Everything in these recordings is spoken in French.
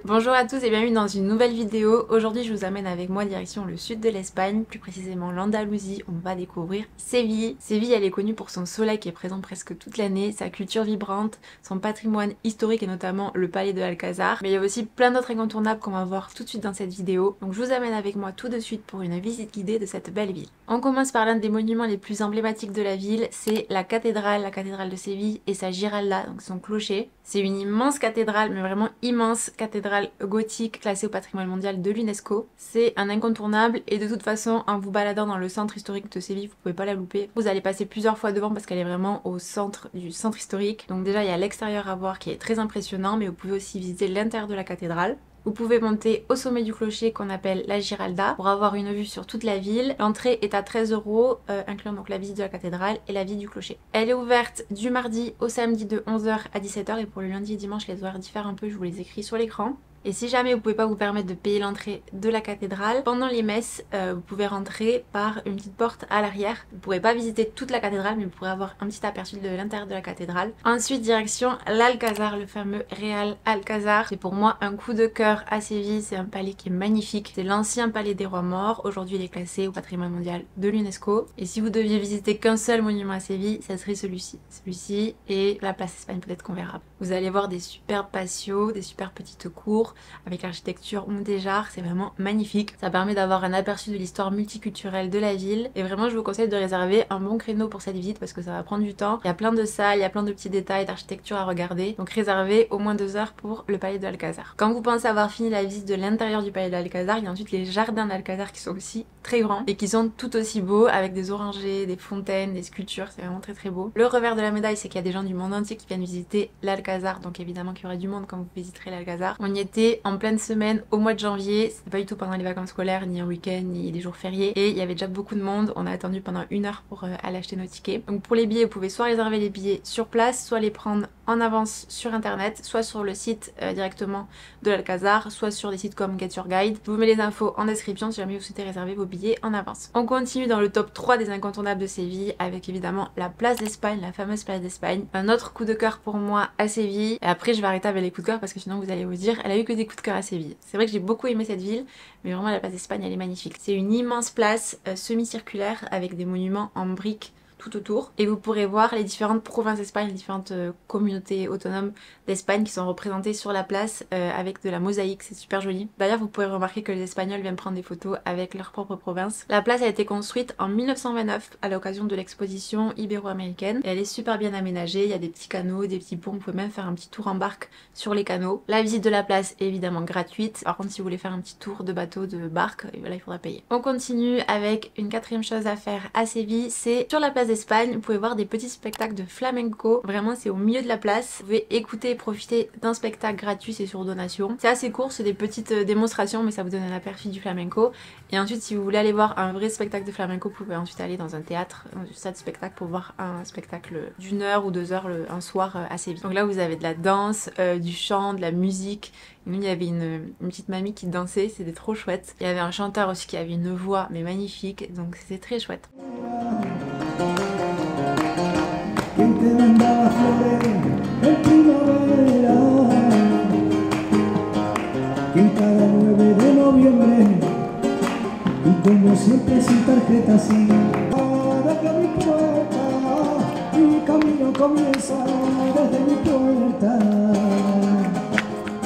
Bonjour à tous et bienvenue dans une nouvelle vidéo. Aujourd'hui je vous amène avec moi direction le sud de l'Espagne, plus précisément l'Andalousie. On va découvrir Séville. Séville, elle est connue pour son soleil qui est présent presque toute l'année, sa culture vibrante, son patrimoine historique et notamment le palais de l'Alcazar. Mais il y a aussi plein d'autres incontournables qu'on va voir tout de suite dans cette vidéo. Donc je vous amène avec moi tout de suite pour une visite guidée de cette belle ville. On commence par l'un des monuments les plus emblématiques de la ville, c'est la cathédrale de Séville et sa Giralda, donc son clocher. C'est une immense cathédrale, mais vraiment immense cathédrale gothique classée au patrimoine mondial de l'UNESCO. C'est un incontournable et de toute façon, en vous baladant dans le centre historique de Séville, vous pouvez pas la louper. Vous allez passer plusieurs fois devant parce qu'elle est vraiment au centre du centre historique. Donc déjà, il y a l'extérieur à voir qui est très impressionnant, mais vous pouvez aussi visiter l'intérieur de la cathédrale. Vous pouvez monter au sommet du clocher qu'on appelle la Giralda pour avoir une vue sur toute la ville. L'entrée est à 13 €, incluant donc la visite de la cathédrale et la visite du clocher. Elle est ouverte du mardi au samedi de 11 h à 17 h et pour le lundi et dimanche les horaires diffèrent un peu, je vous les écris sur l'écran. Et si jamais vous pouvez pas vous permettre de payer l'entrée de la cathédrale, pendant les messes, vous pouvez rentrer par une petite porte à l'arrière. Vous pourrez pas visiter toute la cathédrale, mais vous pourrez avoir un petit aperçu de l'intérieur de la cathédrale. Ensuite, direction l'Alcazar, le fameux Real Alcazar. C'est pour moi un coup de cœur à Séville, c'est un palais qui est magnifique. C'est l'ancien palais des rois morts, aujourd'hui il est classé au patrimoine mondial de l'UNESCO. Et si vous deviez visiter qu'un seul monument à Séville, ça serait celui-ci. Celui-ci et la place Espagne peut-être qu'on verra. Vous allez voir des superbes patios, des super petites cours, avec l'architecture mudéjar, c'est vraiment magnifique. Ça permet d'avoir un aperçu de l'histoire multiculturelle de la ville et vraiment je vous conseille de réserver un bon créneau pour cette visite parce que ça va prendre du temps. Il y a plein de salles, il y a plein de petits détails d'architecture à regarder, donc réservez au moins 2 heures pour le palais de l'Alcazar. Quand vous pensez avoir fini la visite de l'intérieur du palais de l'Alcazar, il y a ensuite les jardins d'Alcazar qui sont aussi très grands et qui sont tout aussi beaux avec des orangers, des fontaines, des sculptures, c'est vraiment très beau. Le revers de la médaille, c'est qu'il y a des gens du monde entier qui viennent visiter l'Alcazar, donc évidemment qu'il y aura du monde quand vous visiterez l'Alcazar. On y était en pleine semaine au mois de janvier, c'était pas du tout pendant les vacances scolaires, ni un week-end, ni les jours fériés, et il y avait déjà beaucoup de monde. On a attendu pendant 1 heure pour aller acheter nos tickets. Donc pour les billets, vous pouvez soit réserver les billets sur place, soit les prendre en avance sur internet, soit sur le site directement de l'Alcazar, soit sur des sites comme Get Your Guide. Je vous mets les infos en description si jamais vous souhaitez réserver vos billets en avance. On continue dans le top 3 des incontournables de Séville avec évidemment la place d'Espagne, la fameuse place d'Espagne. Un autre coup de cœur pour moi à Séville. Et après je vais arrêter avec les coups de cœur parce que sinon vous allez vous dire elle a eu que des coups de cœur à Séville. C'est vrai que j'ai beaucoup aimé cette ville, mais vraiment la place d'Espagne elle est magnifique. C'est une immense place semi-circulaire avec des monuments en briques tout autour et vous pourrez voir les différentes provinces d'Espagne, les différentes communautés autonomes d'Espagne qui sont représentées sur la place avec de la mosaïque, c'est super joli. D'ailleurs vous pourrez remarquer que les Espagnols viennent prendre des photos avec leur propre province. La place a été construite en 1929 à l'occasion de l'exposition ibéro-américaine et elle est super bien aménagée, il y a des petits canaux, des petits ponts, vous pouvez même faire un petit tour en barque sur les canaux. La visite de la place est évidemment gratuite, par contre si vous voulez faire un petit tour de bateau, de barque, là il faudra payer. On continue avec une quatrième chose à faire à Séville, c'est sur la place d'Espagne, vous pouvez voir des petits spectacles de flamenco, vraiment c'est au milieu de la place, vous pouvez écouter et profiter d'un spectacle gratuit, c'est sur donation. C'est assez court, c'est des petites démonstrations mais ça vous donne un aperçu du flamenco et ensuite si vous voulez aller voir un vrai spectacle de flamenco, vous pouvez ensuite aller dans un théâtre, dans une salle de spectacle pour voir un spectacle d'1 heure ou 2 heures un soir à Séville. Donc là vous avez de la danse, du chant, de la musique. Nous, il y avait une petite mamie qui dansait, c'était trop chouette. Il y avait un chanteur aussi qui avait une voix mais magnifique, donc c'était très chouette.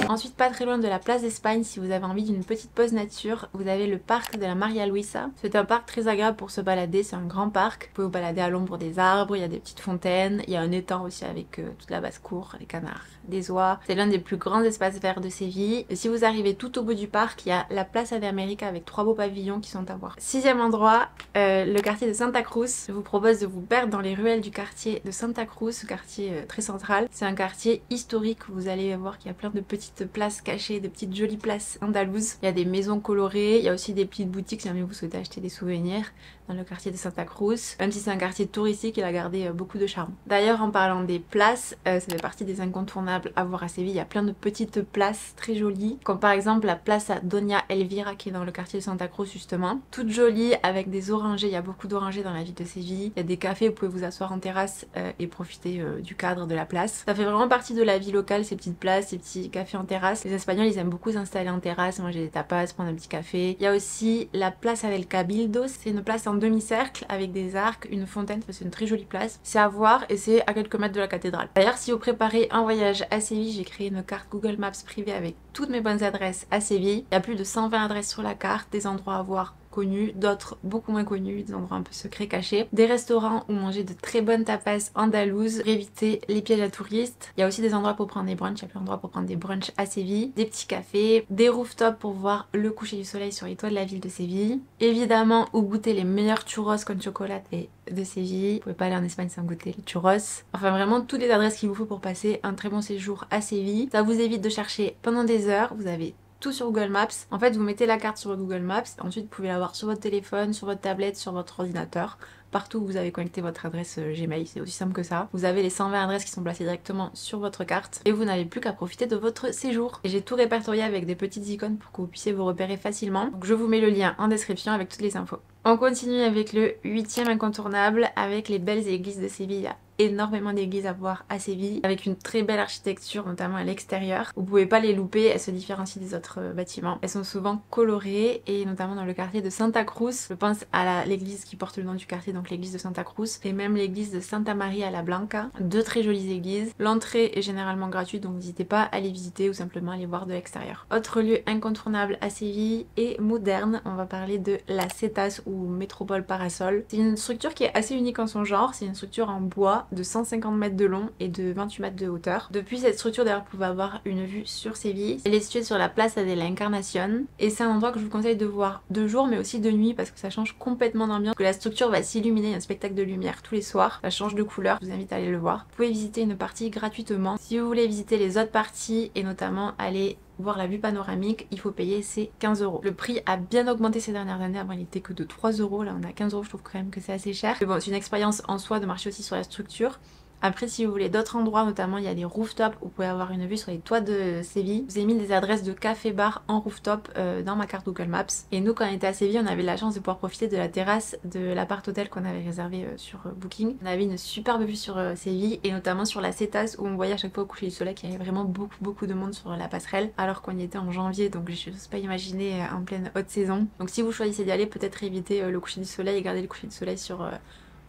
Ensuite, pas très loin de la place d'Espagne, si vous avez envie d'une petite pause nature, vous avez le parc de la Maria Luisa. C'est un parc très agréable pour se balader, c'est un grand parc. Vous pouvez vous balader à l'ombre des arbres, il y a des petites fontaines, il y a un étang aussi avec toute la basse-cour, les canards, des oies. C'est l'un des plus grands espaces verts de Séville. Et si vous arrivez tout au bout du parc, il y a la Plaza de América avec 3 beaux pavillons qui sont à voir. 6e endroit, le quartier de Santa Cruz. Je vous propose de vous perdre dans les ruelles du quartier de Santa Cruz, ce quartier très central. C'est un quartier historique, vous allez voir qu'il y a plein de petites places cachées, de petites jolies places andalouses. Il y a des maisons colorées, il y a aussi des petites boutiques si jamais vous souhaitez acheter des souvenirs dans le quartier de Santa Cruz. Même si c'est un quartier touristique, il a gardé beaucoup de charme. D'ailleurs, en parlant des places, ça fait partie des incontournables à voir à Séville. Il y a plein de petites places très jolies, comme par exemple la place à Doña Elvira qui est dans le quartier de Santa Cruz justement. Toute jolie avec des orangers, il y a beaucoup d'orangers dans la ville de Séville. Il y a des cafés, vous pouvez vous asseoir en terrasse et profiter du cadre de la place. Ça fait vraiment partie de la vie locale, ces petites places, ces petits cafés en terrasse terrasse. Les Espagnols ils aiment beaucoup s'installer en terrasse, manger des tapas, prendre un petit café. Il y a aussi la Plaza del Cabildo, c'est une place en demi-cercle avec des arcs, une fontaine, c'est une très jolie place. C'est à voir et c'est à quelques mètres de la cathédrale. D'ailleurs si vous préparez un voyage à Séville, j'ai créé une carte Google Maps privée avec toutes mes bonnes adresses à Séville. Il y a plus de 120 adresses sur la carte, des endroits à voir connus, d'autres beaucoup moins connus, des endroits un peu secrets cachés, des restaurants où manger de très bonnes tapas andalouses pour éviter les pièges à touristes. Il y a aussi des endroits pour prendre des brunchs, il y a plein d'endroits pour prendre des brunchs à Séville, des petits cafés, des rooftops pour voir le coucher du soleil sur les toits de la ville de Séville, évidemment où goûter les meilleurs churros con chocolate de Séville. Vous pouvez pas aller en Espagne sans goûter les churros. Enfin vraiment toutes les adresses qu'il vous faut pour passer un très bon séjour à Séville. Ça vous évite de chercher pendant des heures, vous avez tout sur Google Maps. En fait, vous mettez la carte sur Google Maps, ensuite vous pouvez l'avoir sur votre téléphone, sur votre tablette, sur votre ordinateur. Partout où vous avez connecté votre adresse Gmail, c'est aussi simple que ça. Vous avez les 120 adresses qui sont placées directement sur votre carte et vous n'avez plus qu'à profiter de votre séjour. Et j'ai tout répertorié avec des petites icônes pour que vous puissiez vous repérer facilement. Donc je vous mets le lien en description avec toutes les infos. On continue avec le 8e incontournable avec les belles églises de Séville. Il y a énormément d'églises à voir à Séville avec une très belle architecture, notamment à l'extérieur. Vous pouvez pas les louper, elles se différencient des autres bâtiments. Elles sont souvent colorées et notamment dans le quartier de Santa Cruz. Je pense à l'église qui porte le nom du quartier, donc l'église de Santa Cruz, et même l'église de Santa Maria la Blanca. Deux très jolies églises. L'entrée est généralement gratuite, donc n'hésitez pas à les visiter ou simplement à les voir de l'extérieur. Autre lieu incontournable à Séville et moderne, on va parler de la CETAS ou Métropole Parasol. C'est une structure qui est assez unique en son genre, c'est une structure en bois de 150 mètres de long et de 28 mètres de hauteur. Depuis cette structure d'ailleurs vous pouvez avoir une vue sur Séville. Elle est située sur la Plaza de la Encarnación et c'est un endroit que je vous conseille de voir de jour mais aussi de nuit parce que ça change complètement d'ambiance. Que la structure va s'illuminer, il y a un spectacle de lumière tous les soirs, ça change de couleur, je vous invite à aller le voir. Vous pouvez visiter une partie gratuitement. Si vous voulez visiter les autres parties et notamment aller voir la vue panoramique, il faut payer ces 15 €. Le prix a bien augmenté ces dernières années, avant il était que de 3 €, là on a 15 €, je trouve quand même que c'est assez cher. Mais bon, c'est une expérience en soi de marcher aussi sur la structure. Après si vous voulez d'autres endroits, notamment il y a des rooftops où vous pouvez avoir une vue sur les toits de Séville. Je vous ai mis des adresses de café-bar en rooftop dans ma carte Google Maps. Et nous quand on était à Séville on avait la chance de pouvoir profiter de la terrasse de l'appart-hôtel qu'on avait réservé sur Booking. On avait une superbe vue sur Séville et notamment sur la CETAS où on voyait à chaque fois au coucher du soleil qu'il y avait vraiment beaucoup de monde sur la passerelle alors qu'on y était en janvier, donc je n'ose pas imaginer en pleine haute saison. Donc si vous choisissez d'y aller, peut-être éviter le coucher du soleil et garder le coucher du soleil sur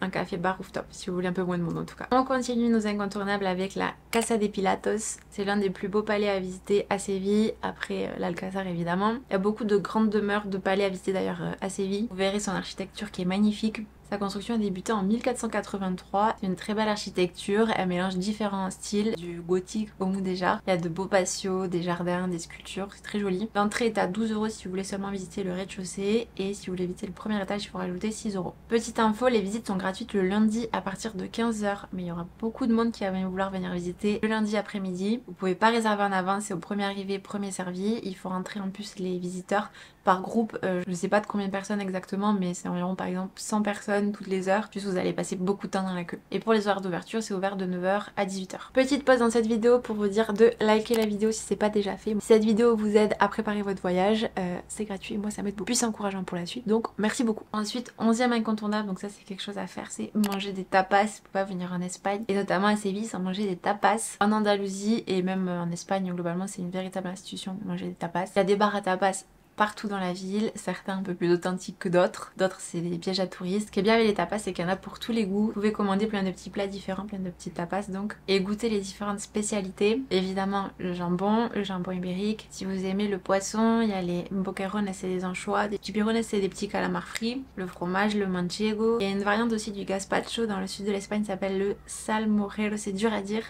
un café bar rooftop, si vous voulez un peu moins de monde en tout cas. On continue nos incontournables avec la Casa de Pilatos. C'est l'un des plus beaux palais à visiter à Séville, après l'Alcázar évidemment. Il y a beaucoup de grandes demeures de palais à visiter d'ailleurs à Séville. Vous verrez son architecture qui est magnifique. Sa construction a débuté en 1483. C'est une très belle architecture. Elle mélange différents styles, du gothique au mudéjar. Il y a de beaux patios, des jardins, des sculptures. C'est très joli. L'entrée est à 12 € si vous voulez seulement visiter le rez-de-chaussée. Et si vous voulez visiter le premier étage, il faut rajouter 6 €. Petite info, les visites sont gratuites le lundi à partir de 15 h. Mais il y aura beaucoup de monde qui va vouloir venir visiter le lundi après-midi. Vous pouvez pas réserver en avance, c'est au premier arrivé, premier servi. Il faut rentrer en plus les visiteurs par groupe. Je ne sais pas de combien de personnes exactement, mais c'est environ par exemple 100 personnes toutes les heures, juste vous allez passer beaucoup de temps dans la queue. Et pour les horaires d'ouverture, c'est ouvert de 9 h à 18 h. Petite pause dans cette vidéo pour vous dire de liker la vidéo si c'est pas déjà fait. Si cette vidéo vous aide à préparer votre voyage, c'est gratuit et moi ça m'aide beaucoup. Plus encourageant pour la suite, donc merci beaucoup. Ensuite, 11e incontournable, donc ça c'est quelque chose à faire, c'est manger des tapas. Vous pouvez pas venir en Espagne et notamment à Séville sans manger des tapas. En Andalousie et même en Espagne globalement, c'est une véritable institution de manger des tapas. Il y a des bars à tapas partout dans la ville, certains un peu plus authentiques que d'autres, c'est des pièges à touristes. Ce qui est bien avec les tapas, c'est qu'il y en a pour tous les goûts. Vous pouvez commander plein de petits plats différents, plein de petits tapas donc, et goûter les différentes spécialités. Évidemment le jambon ibérique. Si vous aimez le poisson, il y a les boquerones, c'est des anchois, des chipirones, c'est des petits calamars frits, le fromage, le manchego. Il y a une variante aussi du gazpacho dans le sud de l'Espagne, ça s'appelle le salmorejo, c'est dur à dire.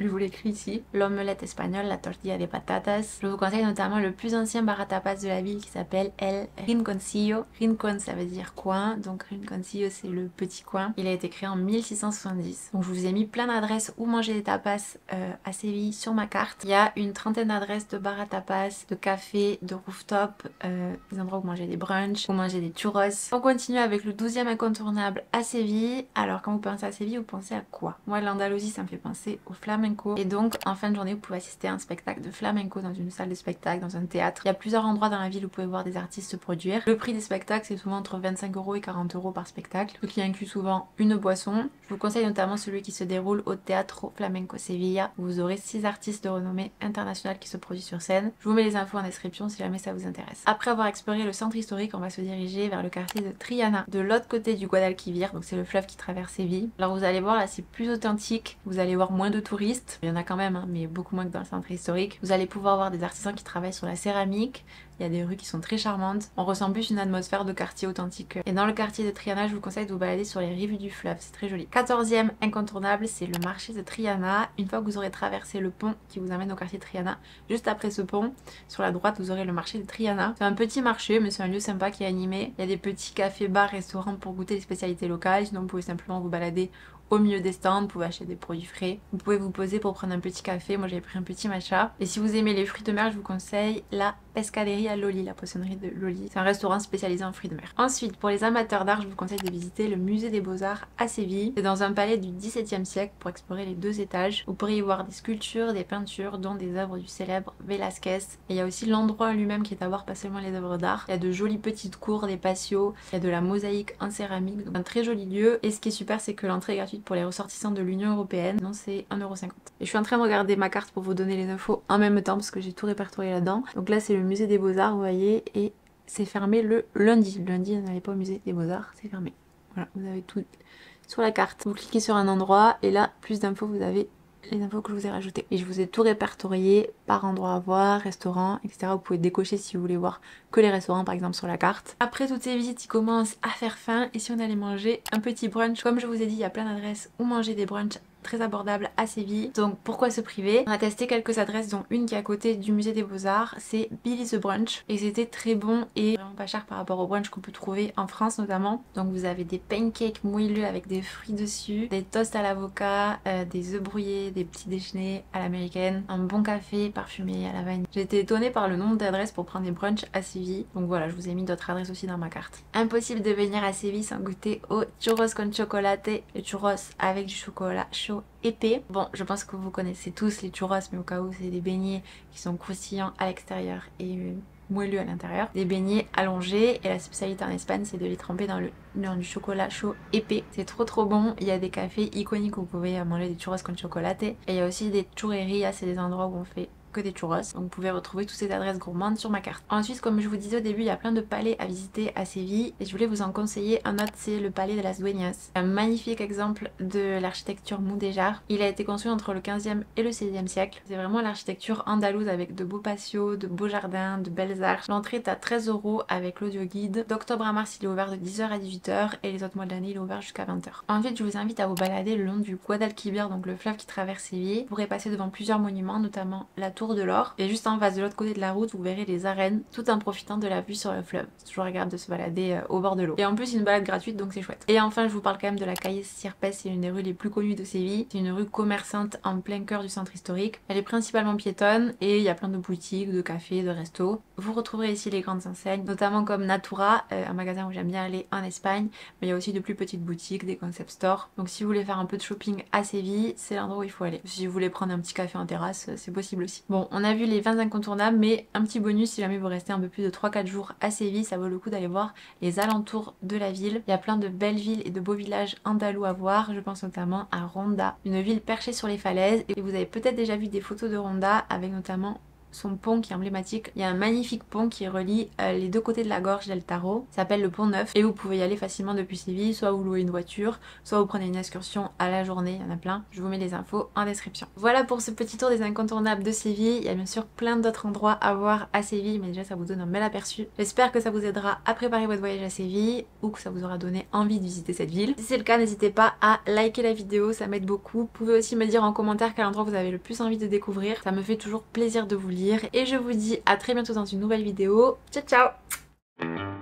Je vous l'écris ici. L'omelette espagnole, la tortilla de patatas. Je vous conseille notamment le plus ancien bar à tapas de la ville qui s'appelle El Rinconcillo. Rincon ça veut dire coin, donc Rinconcillo c'est le petit coin. Il a été créé en 1670. Donc je vous ai mis plein d'adresses où manger des tapas à Séville sur ma carte. Il y a une trentaine d'adresses de bar à tapas, de cafés, de rooftop, des endroits où manger des brunchs, où manger des churros. On continue avec le 12e incontournable à Séville. Alors quand vous pensez à Séville, vous pensez à quoi? Moi l'Andalousie ça me fait penser aux flammes flamenco. Et donc en fin de journée vous pouvez assister à un spectacle de flamenco dans une salle de spectacle, dans un théâtre. Il y a plusieurs endroits dans la ville où vous pouvez voir des artistes se produire. Le prix des spectacles c'est souvent entre 25 € et 40 € par spectacle, ce qui inclut souvent une boisson. Je vous conseille notamment celui qui se déroule au Teatro Flamenco Sevilla, où vous aurez 6 artistes de renommée internationale qui se produisent sur scène. Je vous mets les infos en description si jamais ça vous intéresse. Après avoir exploré le centre historique, on va se diriger vers le quartier de Triana, de l'autre côté du Guadalquivir, donc c'est le fleuve qui traverse Séville. Alors vous allez voir là c'est plus authentique, vous allez voir moins de touristes, il y en a quand même hein, mais beaucoup moins que dans le centre historique. Vous allez pouvoir voir des artisans qui travaillent sur la céramique. Il y a des rues qui sont très charmantes. On ressent plus une atmosphère de quartier authentique. Et dans le quartier de Triana, je vous conseille de vous balader sur les rives du fleuve. C'est très joli. 14e incontournable, c'est le marché de Triana. Une fois que vous aurez traversé le pont qui vous amène au quartier de Triana, juste après ce pont, sur la droite, vous aurez le marché de Triana. C'est un petit marché, mais c'est un lieu sympa qui est animé. Il y a des petits cafés, bars, restaurants pour goûter les spécialités locales. Sinon, vous pouvez simplement vous balader au milieu des stands, vous pouvez acheter des produits frais. Vous pouvez vous poser pour prendre un petit café. Moi, j'avais pris un petit matcha. Et si vous aimez les fruits de mer, je vous conseille la Pescaderia Loli, la poissonnerie de Loli. C'est un restaurant spécialisé en fruits de mer. Ensuite, pour les amateurs d'art, je vous conseille de visiter le musée des Beaux-Arts à Séville. C'est dans un palais du XVIIe siècle pour explorer les 2 étages. Vous pourrez y voir des sculptures, des peintures, dont des œuvres du célèbre Velázquez. Et il y a aussi l'endroit lui-même qui est à voir, pas seulement les œuvres d'art. Il y a de jolies petites cours, des patios, il y a de la mosaïque en céramique, donc un très joli lieu. Et ce qui est super, c'est que l'entrée est gratuite pour les ressortissants de l'Union Européenne. Non, c'est 1,50 €. Et je suis en train de regarder ma carte pour vous donner les infos en même temps parce que j'ai tout répertorié là-dedans. Donc là, c'est le musée des Beaux-Arts, vous voyez, et c'est fermé le lundi. Le lundi, n'allez pas au musée des Beaux-Arts, c'est fermé. Voilà, vous avez tout sur la carte. Vous cliquez sur un endroit et là, plus d'infos, vous avez les infos que je vous ai rajoutées. Et je vous ai tout répertorié par endroit à voir, restaurant, etc. Vous pouvez décocher si vous voulez voir que les restaurants par exemple sur la carte. Après toutes ces visites, il commence à faire faim et si on allait manger un petit brunch, comme je vous ai dit, il y a plein d'adresses où manger des brunchs très abordable à Séville, donc pourquoi se priver? On a testé quelques adresses dont une qui est à côté du musée des Beaux-Arts, c'est Billy the Brunch et c'était très bon et vraiment pas cher par rapport au brunch qu'on peut trouver en France notamment. Donc vous avez des pancakes moelleux avec des fruits dessus, des toasts à l'avocat, des œufs brouillés, des petits déjeuners à l'américaine, un bon café parfumé à la vanille. J'ai été étonnée par le nombre d'adresses pour prendre des brunchs à Séville, donc voilà, je vous ai mis d'autres adresses aussi dans ma carte. Impossible de venir à Séville sans goûter au churros con chocolate, le churros avec du chocolat chaud épais. Bon, je pense que vous connaissez tous les churros, mais au cas où, c'est des beignets qui sont croustillants à l'extérieur et moelleux à l'intérieur. Des beignets allongés et la spécialité en Espagne, c'est de les tremper dans du chocolat chaud épais. C'est trop bon. Il y a des cafés iconiques où vous pouvez manger des churros con chocolate et il y a aussi des churrerías, c'est des endroits où on fait que des churros. Donc vous pouvez retrouver toutes ces adresses gourmandes sur ma carte. Ensuite, comme je vous disais au début, il y a plein de palais à visiter à Séville et je voulais vous en conseiller un autre, c'est le palais de las Dueñas. Un magnifique exemple de l'architecture mudéjar. Il a été construit entre le 15e et le 16e siècle. C'est vraiment l'architecture andalouse avec de beaux patios, de beaux jardins, de belles arches. L'entrée est à 13 € avec l'audio guide. D'octobre à mars, il est ouvert de 10 h à 18 h et les autres mois de l'année, il est ouvert jusqu'à 20 h. Ensuite, je vous invite à vous balader le long du Guadalquivir, donc le fleuve qui traverse Séville. Vous pourrez passer devant plusieurs monuments, notamment la tour de l'Or. Et juste en face de l'autre côté de la route, vous verrez les arènes, tout en profitant de la vue sur le fleuve. C'est toujours agréable de se balader au bord de l'eau. Et en plus, une balade gratuite, donc c'est chouette. Et enfin, je vous parle quand même de la calle Sierpes, c'est une des rues les plus connues de Séville. C'est une rue commerçante en plein cœur du centre historique. Elle est principalement piétonne et il y a plein de boutiques, de cafés, de restos. Vous retrouverez ici les grandes enseignes, notamment comme Natura, un magasin où j'aime bien aller en Espagne. Mais il y a aussi de plus petites boutiques, des concept stores. Donc si vous voulez faire un peu de shopping à Séville, c'est l'endroit où il faut aller. Si vous voulez prendre un petit café en terrasse, c'est possible aussi. Bon, on a vu les 20 incontournables, mais un petit bonus si jamais vous restez un peu plus de 3-4 jours à Séville, ça vaut le coup d'aller voir les alentours de la ville. Il y a plein de belles villes et de beaux villages andalous à voir, je pense notamment à Ronda, une ville perchée sur les falaises, et vous avez peut-être déjà vu des photos de Ronda avec notamment son pont qui est emblématique. Il y a un magnifique pont qui relie les deux côtés de la gorge d'El Taro, ça s'appelle le pont Neuf et vous pouvez y aller facilement depuis Séville, soit vous louez une voiture, soit vous prenez une excursion à la journée, il y en a plein. Je vous mets les infos en description. Voilà pour ce petit tour des incontournables de Séville. Il y a bien sûr plein d'autres endroits à voir à Séville, mais déjà ça vous donne un bel aperçu. J'espère que ça vous aidera à préparer votre voyage à Séville ou que ça vous aura donné envie de visiter cette ville. Si c'est le cas, n'hésitez pas à liker la vidéo, ça m'aide beaucoup. Vous pouvez aussi me dire en commentaire quel endroit vous avez le plus envie de découvrir, ça me fait toujours plaisir de vous lire. Et je vous dis à très bientôt dans une nouvelle vidéo. Ciao ciao!